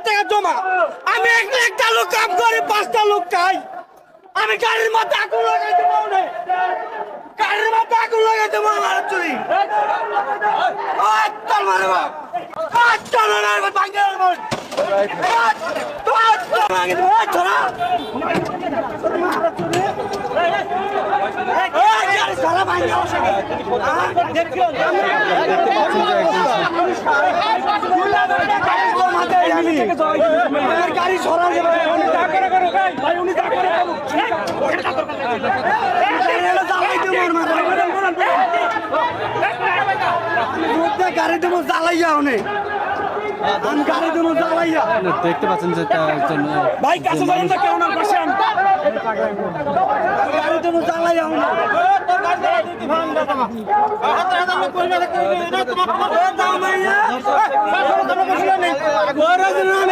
টাকা জমা, আমি একটা লোক কাম করি, 5টা লোক খাই। আমি গাড়ির মধ্যে আগুন লাগাই দেবো, গাড়ির মধ্যে আগুন লাগাই দেবো। আমার চুরি গাড়ি সরা গাড়ি দেবো জ্বালাইয়া অনেক, আমি গাড়ি দেবো জ্বালাইয়া। দেখতে পাচ্ছেন যে ভাই কাছে বলেন তো কেউ না পাশে, গাড়ি দেবো জ্বালাইয়া অনেক।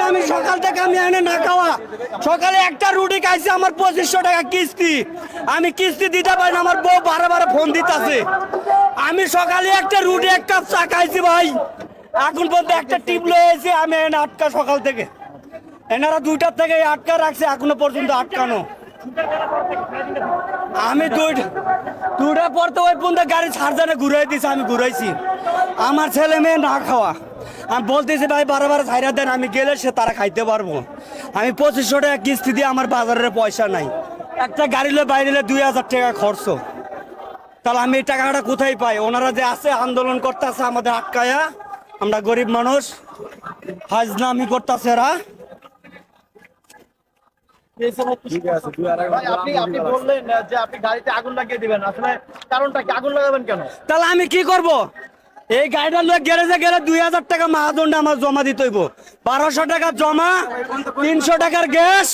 আমি সকাল থেকে আমি এনে না খাওয়া, সকালে একটা রুটি খাইছি, আমার 2500 টাকা কিস্তি, আমি কিস্তি দিতে পারি না। আমার বউ বারে ফোন দিতেছে। আমি সকালে একটা রুটি এক কাপ চা খাইছি ভাই, এখন পর্যন্ত একটা টিপ লয়েছি। আমি এনে আটকা, সকাল থেকে এনারা 2টার থেকে আটকা রাখছে, এখনো পর্যন্ত আটকানো। আমি 2টার পর তো ওই পর্যন্ত গাড়ি ছাড়জানে ঘুরাই দিছে, আমি ঘুরাইছি। আমার ছেলে মেয়ে না খাওয়া, আমি বলতেছি ভাই বারে ছাইরা দেন, আমি গেলে সে তারা খাইতে পারবো। আমি 2500 টাকা কিস্তি দিয়ে, আমার বাজারের পয়সা নাই। একটা গাড়ি লে বাইরে 2000 টাকা খরচ, তাহলে আমি এই টাকাটা কোথায় পাই? ওনারা যে আছে আন্দোলন করতেছে আমাদের আটকায়া, আমরা গরিব মানুষ, হাজনামি করতেছে এরা। আপনি বললেন যে আপনি গাড়িতে আগুন লাগিয়ে দিবেন, আসলে কারণটা কি? আগুন লাগাবেন কেন? তাহলে আমি কি করব? এই গাড়িটা লোক গ্যারেজে গেলে 2000 টাকা মাহাজনটা আমার জমা দিতে হইব। 1200 টাকা জমা, 300 টাকার গ্যাস,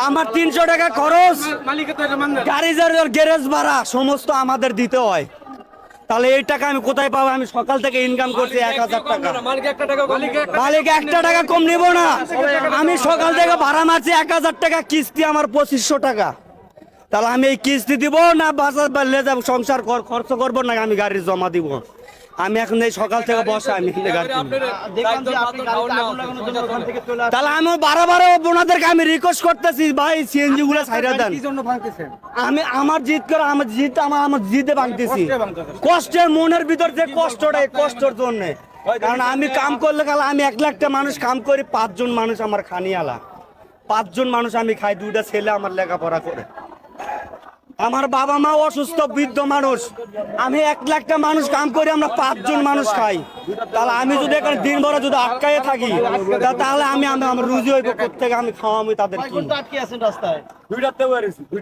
আমার 300 টাকা খরচ, গাড়ির গ্যারেজ ভাড়া সমস্ত আমাদের দিতে হয়। তাহলে এই টাকা আমি কোথায় পাবো? আমি সকাল থেকে ইনকাম করছি 1000 টাকা, মালিক 1 টাকা কম নিব না। আমি সকাল থেকে ভাড়া মারছি 1000 টাকা কিস্তি, আমার 2500 টাকা। তাহলে আমি এই কিস্তি দিব না বাজার বাড়লে যাব, সংসার খরচ করবো না, আমি গাড়ি জমা দিব? আমি এখন এই সকাল থেকে বসে, আমি তাহলে আমি বারে ওনাদেরকে আমি রিকোয়েস্ট করতেছি, ভাই সিএনজি গুলো ছাইরা দেন। আমি আমার জিদ করে, আমার জিদে ভাঙতেছি, কষ্টের মনের ভিতর যে কষ্টটা, এই কষ্টের জন্য। কারণ আমি কাম করলে গেলে, আমি 1 লাখটা মানুষ কাম করি, 5 জন মানুষ আমার খানিয়ালা, 5 জন মানুষ আমি খাই, 2টা ছেলে আমার লেখাপড়া করে। আমার বাবা মা অসুস্থ বৃদ্ধ মানুষ, আমি 1 লাখটা মানুষ কাম করি, আমরা 5 জন মানুষ খাই। তাহলে আমি যদি এখানে দিন ভরে যদি আটকায় থাকি, তাহলে আমি আমার রুজি হইব কোথেকে? আমি খাওয়াবো তাদের।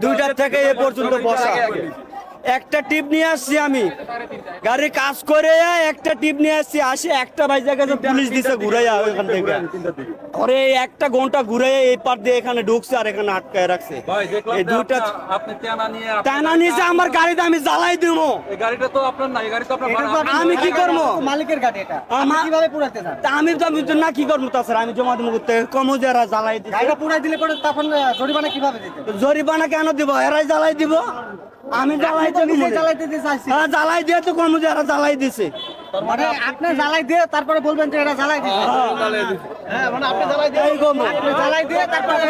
2টার থেকে এ পর্যন্ত বসা, একটা টিপ নিয়ে আসছি আমি, গাড়ি কাজ করে একটা টিপ নিয়ে আসছি, আসে 1টা বাজে গেছে, পুলিশ দিছে ঘুরাইয়া ওইখান থেকে। ওরে 1 ঘন্টা ঘুরাইয়া এই পার দিয়ে এখানে ঢুকছে, আর এখানে আটকায় রাখছে। এই 2টা টানা নিয়েছে আমার গাড়িতে, আমি জ্বালাই দিব। গাড়িটা তো আপনার না, এই গাড়ি তো আপনার। আমি কি করবো? মালিকের গাড়ি এটা, কিভাবে পুরাতে চান? আমি তো না কি করবো? তাছাড়া আমি জমা দিব করতে, কমো যারা জ্বালাই দিচ্ছে। গাড়িটা পুরাই দিলে পরে তখন জরিমানা কিভাবে দিতে? জরিমানা কেন দিব? এরাই জ্বালাই দিব, আমি জ্বালাইতে চাইছি। জ্বালাই দিয়ে তো কম যারা জ্বালাই দিছে, মানে আপনি জ্বালাই দিয়ে তারপরে বলবেন যে এরা জ্বালাই দিচ্ছে। হ্যাঁ, মানে আপনি জ্বালাই দিয়ে, জ্বালাই দিয়ে তারপরে